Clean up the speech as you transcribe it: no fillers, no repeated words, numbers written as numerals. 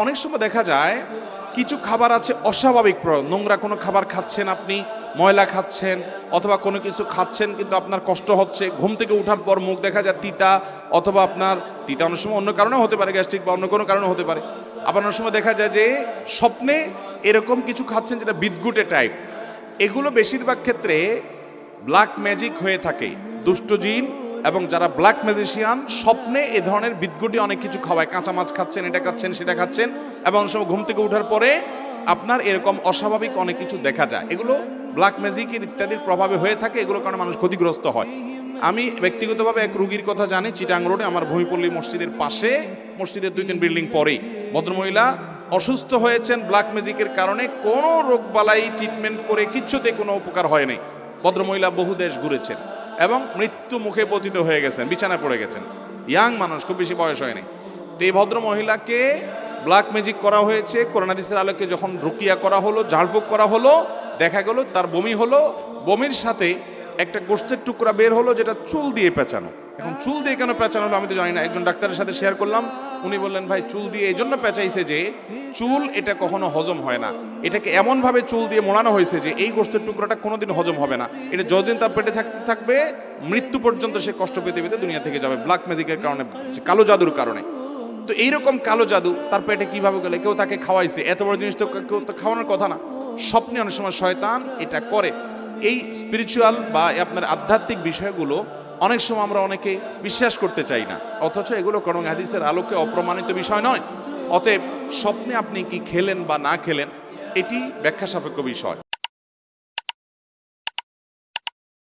অনেক সময় দেখা যায় কিছু খাবার আছে অস্বাভাবিক নোংরা কোনো খাবার খাচ্ছেন আপনি, ময়লা খাচ্ছেন অথবা কোনো কিছু খাচ্ছেন কিন্তু আপনার কষ্ট হচ্ছে, ঘুম থেকে ওঠার পর মুখ দেখা যায় তিতা, অথবা আপনার তিতা অনেক সময় অন্য কারণেও হতে পারে, গ্যাস্ট্রিক বা অন্য কোনো কারণে হতে পারে। আবার অনেক সময় দেখা যায় যে স্বপ্নে এরকম কিছু খাচ্ছেন যেটা বিদঘুটে টাইপ। এগুলো বেশিরভাগ ক্ষেত্রে ব্ল্যাক ম্যাজিক হয়ে থাকে। দুষ্ট জিন এবং যারা ব্ল্যাক ম্যাজিশিয়ান স্বপ্নে এ ধরনের বিদঘুটে অনেক কিছু খাওয়ায়, কাঁচা মাছ খাচ্ছেন, এটা খাচ্ছেন, সেটা খাচ্ছেন, এবং অনেক সময় ঘুম থেকে ওঠার পরে আপনার এরকম অস্বাভাবিক অনেক কিছু দেখা যায়। এগুলো ব্ল্যাক ম্যাজিকের ইত্যাদির প্রভাবে হয়ে থাকে, এগুলোর কারণে মানুষ ক্ষতিগ্রস্ত হয়। আমি ব্যক্তিগতভাবে এক রুগীর কথা জানি, চিটাং রোডে আমার ভূমিপল্লী মসজিদের পাশে, মসজিদের 2-3 বিল্ডিং পরেই ভদ্রমহিলা অসুস্থ হয়েছেন ব্ল্যাক ম্যাজিকের কারণে। কোনো রোগবালাই ট্রিটমেন্ট করে কিচ্ছুতে কোনো উপকার হয় নাই। ভদ্রমহিলা বহু দেশ ঘুরেছেন এবং মৃত্যু মুখে পতিত হয়ে গেছেন, বিছানায় পড়ে গেছেন। ইয়াং মানুষ, খুব বেশি বয়স হয়নি। তো এই ভদ্র মহিলাকে ব্ল্যাক ম্যাজিক করা হয়েছে। কোরআন হাদিসের আলোকে যখন রুকিয়া করা হলো, ঝাড়ফুঁক করা হলো, দেখা গেল তার বমি হলো। বমির সাথে একটা গোশতের টুকরা বের হলো যেটা চুল দিয়ে পেঁচানো। এখন চুল দিয়ে কেন পেঁচানো হলো আমি তো জানি না। একজন ডাক্তারের সাথে শেয়ার করলাম, উনি বললেন ভাই চুল দিয়ে এই জন্য পেঁচাইছে যে চুল এটা কখনো হজম হয় না, এটাকে এমন ভাবে চুল দিয়ে মোড়ানো হয়েছে যে এই গোশতের টুকরাটা কোনোদিন হজম হবে না। এটা যতদিন তার পেটে থাকতে থাকবে মৃত্যু পর্যন্ত সে কষ্ট পেতে পেতে দুনিয়া থেকে যাবে, ব্ল্যাক ম্যাজিকের কারণে, কালো জাদুর কারণে। তো এইরকম কালো জাদু তার পেটে কিভাবে গেলে? কেউ তাকে খাওয়াইছে, এত বড় জিনিস তো কেউ তো খাওয়ানোর কথা না। স্বপ্নে অনেক সময় শয়তান এটা করে। এই স্পিরিচুয়াল বা আপনার আধ্যাত্মিক বিষয়গুলো অনেক সময় আমরা অনেকে বিশ্বাস করতে চাই না, অথচ এগুলো কোরআন হাদিসের আলোকে অপ্রমাণিত বিষয় নয়। অতএব স্বপ্নে আপনি কি খেলেন বা না খেলেন এটি ব্যাখ্যা সাপেক্ষ বিষয়।